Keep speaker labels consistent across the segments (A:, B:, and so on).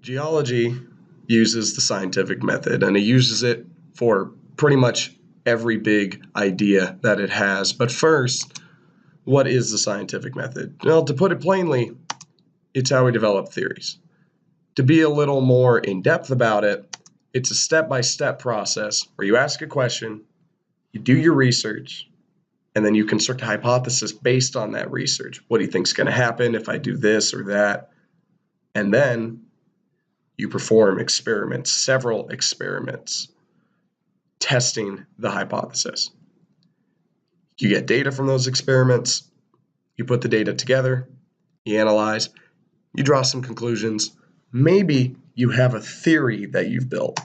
A: Geology uses the scientific method, and it uses it for pretty much every big idea that it has. But first, what is the scientific method? Well, to put it plainly, it's how we develop theories. To be a little more in depth about it, it's a step-by-step process where you ask a question, you do your research, and then you construct a hypothesis based on that research. What do you think is going to happen if I do this or that? And then you perform experiments, several experiments, testing the hypothesis. You get data from those experiments, you put the data together, you analyze, you draw some conclusions. Maybe you have a theory that you've built.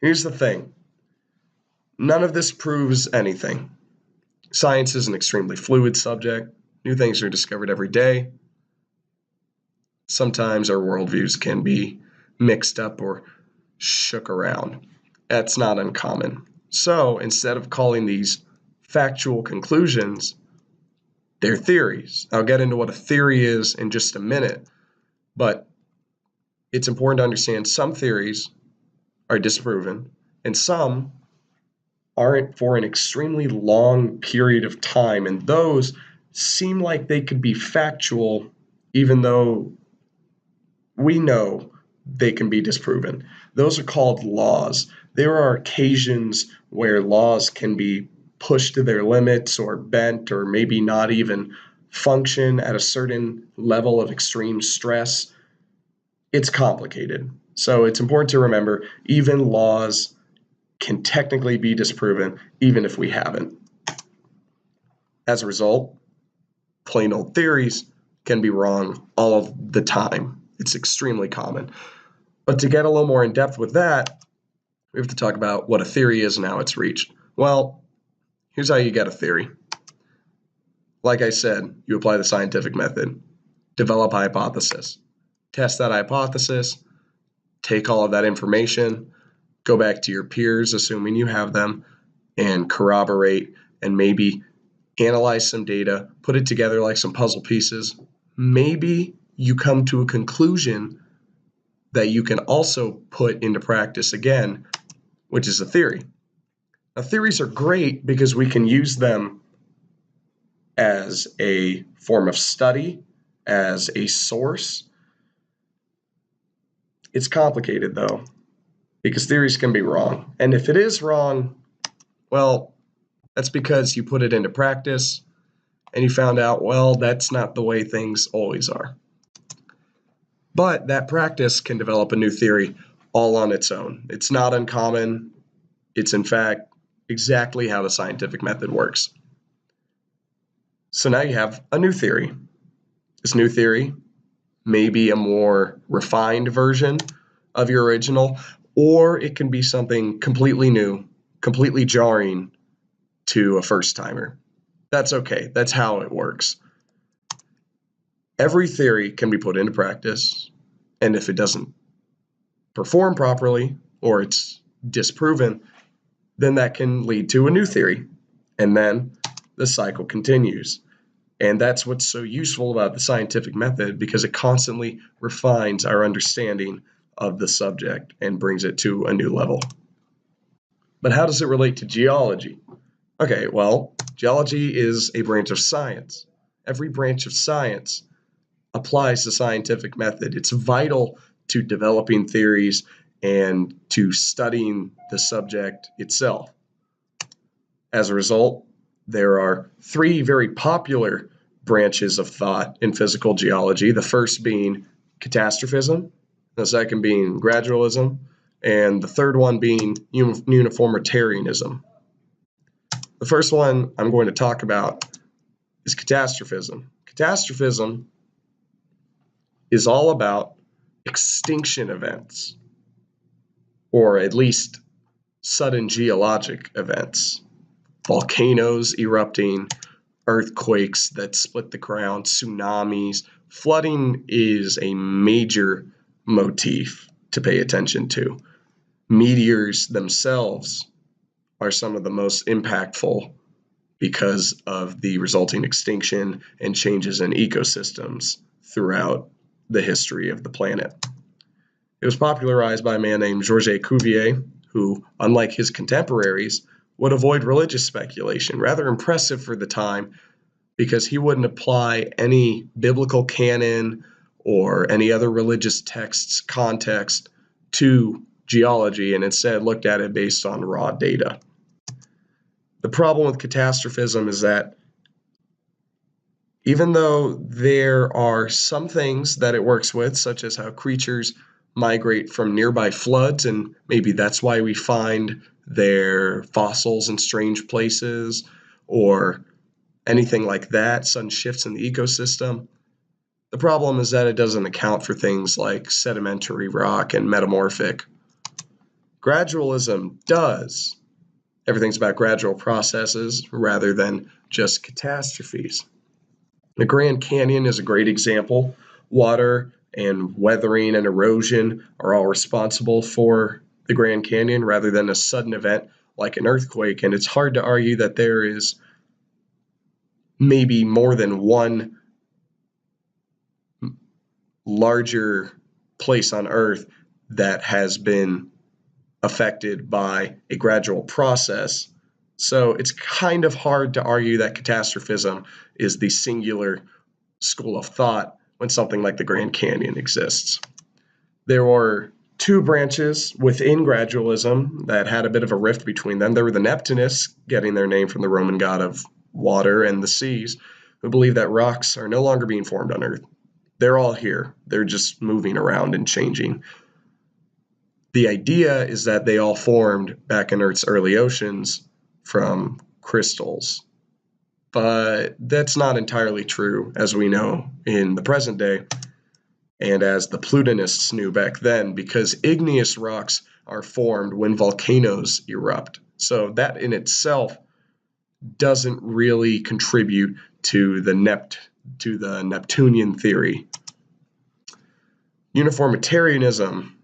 A: Here's the thing. None of this proves anything. Science is an extremely fluid subject. New things are discovered every day. Sometimes our worldviews can be mixed up or shook around. That's not uncommon. So instead of calling these factual conclusions, they're theories. I'll get into what a theory is in just a minute, but it's important to understand some theories are disproven and some aren't for an extremely long period of time, and those seem like they could be factual even though we know they can be disproven. Those are called laws. There are occasions where laws can be pushed to their limits or bent or maybe not even function at a certain level of extreme stress. It's complicated. So it's important to remember even laws can technically be disproven even if we haven't. As a result, plain old theories can be wrong all of the time. It's extremely common. But to get a little more in depth with that, we have to talk about what a theory is and how it's reached. Well, here's how you get a theory. Like I said, you apply the scientific method, develop a hypothesis, test that hypothesis, take all of that information, go back to your peers, assuming you have them, and corroborate and maybe analyze some data, put it together like some puzzle pieces. Maybe you come to a conclusion that you can also put into practice again, which is a theory. Now, theories are great because we can use them as a form of study, as a source. It's complicated, though, because theories can be wrong. And if it is wrong, well, that's because you put it into practice and you found out, well, that's not the way things always are. But that practice can develop a new theory all on its own. It's not uncommon. It's, in fact, exactly how the scientific method works. So now you have a new theory. This new theory may be a more refined version of your original, or it can be something completely new, completely jarring to a first-timer. That's okay. That's how it works. Every theory can be put into practice, and if it doesn't perform properly or it's disproven, then that can lead to a new theory, and then the cycle continues. And that's what's so useful about the scientific method, because it constantly refines our understanding of the subject and brings it to a new level. But how does it relate to geology? Okay, well, geology is a branch of science. Every branch of science applies the scientific method. It's vital to developing theories and to studying the subject itself. As a result, there are three very popular branches of thought in physical geology, the first being catastrophism, the second being gradualism, and the third one being uniformitarianism. The first one I'm going to talk about is catastrophism. Catastrophism is all about extinction events, or at least sudden geologic events. Volcanoes erupting, earthquakes that split the ground, tsunamis. Flooding is a major motif to pay attention to. Meteors themselves are some of the most impactful because of the resulting extinction and changes in ecosystems throughout the history of the planet. It was popularized by a man named Georges Cuvier, who, unlike his contemporaries, would avoid religious speculation, rather impressive for the time, because he wouldn't apply any biblical canon or any other religious texts context to geology, and instead looked at it based on raw data. The problem with catastrophism is that even though there are some things that it works with, such as how creatures migrate from nearby floods, and maybe that's why we find their fossils in strange places, or anything like that, sudden shifts in the ecosystem. The problem is that it doesn't account for things like sedimentary rock and metamorphic. Gradualism does. Everything's about gradual processes rather than just catastrophes. The Grand Canyon is a great example. Water and weathering and erosion are all responsible for the Grand Canyon rather than a sudden event like an earthquake. And it's hard to argue that there is maybe more than one larger place on Earth that has been affected by a gradual process. So it's kind of hard to argue that catastrophism is the singular school of thought when something like the Grand Canyon exists. There were two branches within gradualism that had a bit of a rift between them. There were the Neptunists, getting their name from the Roman god of water and the seas, who believe that rocks are no longer being formed on Earth. They're all here. They're just moving around and changing. The idea is that they all formed back in Earth's early oceans from crystals. But that's not entirely true, as we know in the present day, and as the Plutonists knew back then, because igneous rocks are formed when volcanoes erupt. So that in itself doesn't really contribute to the Neptunian theory. Uniformitarianism,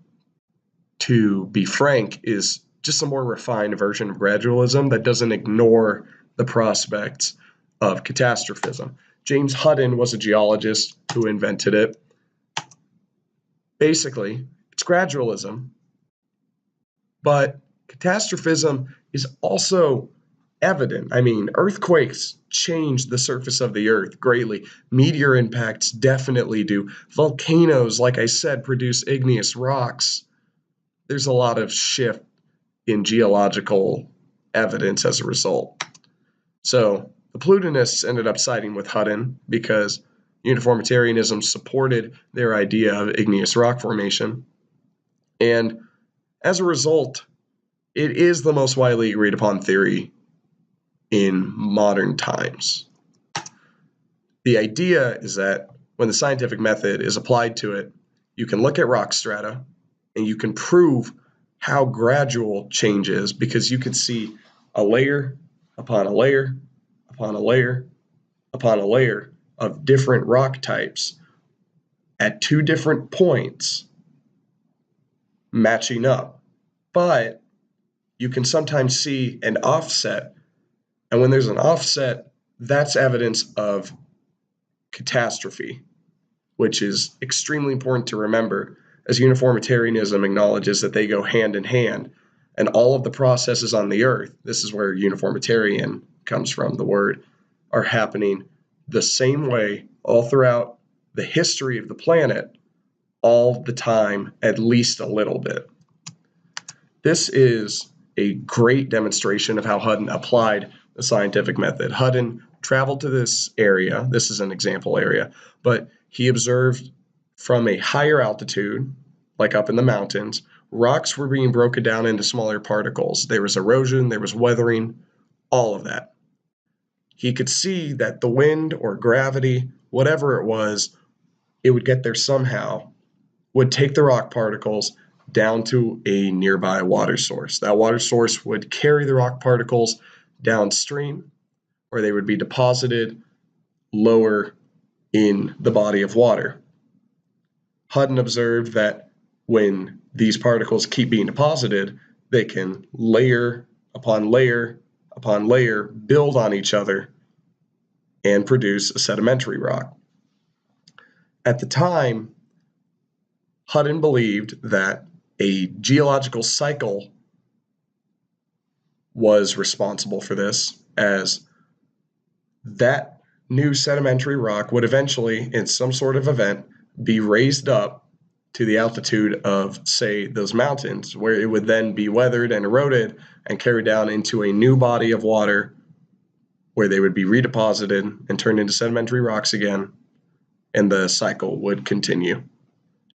A: to be frank, is just a more refined version of gradualism that doesn't ignore the prospects of catastrophism. James Hutton was a geologist who invented it. Basically, it's gradualism, but catastrophism is also evident. I mean, earthquakes change the surface of the earth greatly. Meteor impacts definitely do. Volcanoes, like I said, produce igneous rocks. There's a lot of shift in geological evidence as a result. So the Plutonists ended up siding with Hutton because uniformitarianism supported their idea of igneous rock formation. And as a result, it is the most widely agreed upon theory in modern times. The idea is that when the scientific method is applied to it, you can look at rock strata and you can prove how gradual change is, because you can see a layer upon a layer upon a layer upon a layer of different rock types at two different points matching up. But you can sometimes see an offset. And when there's an offset, that's evidence of catastrophe, which is extremely important to remember, as uniformitarianism acknowledges that they go hand in hand. And all of the processes on the Earth, this is where uniformitarian comes from, the word, are happening the same way all throughout the history of the planet, all the time, at least a little bit. This is a great demonstration of how Hutton applied the scientific method. Hutton traveled to this area. This is an example area, but he observed from a higher altitude, like up in the mountains, rocks were being broken down into smaller particles. There was erosion, there was weathering, all of that. He could see that the wind or gravity, whatever it was, it would get there somehow, would take the rock particles down to a nearby water source. That water source would carry the rock particles downstream, where they would be deposited lower in the body of water. Hutton observed that when these particles keep being deposited, they can layer upon layer upon layer build on each other and produce a sedimentary rock. At the time, Hutton believed that a geological cycle was responsible for this, as that new sedimentary rock would eventually, in some sort of event, be raised up to the altitude of, say, those mountains, where it would then be weathered and eroded and carried down into a new body of water where they would be redeposited and turned into sedimentary rocks again, and the cycle would continue.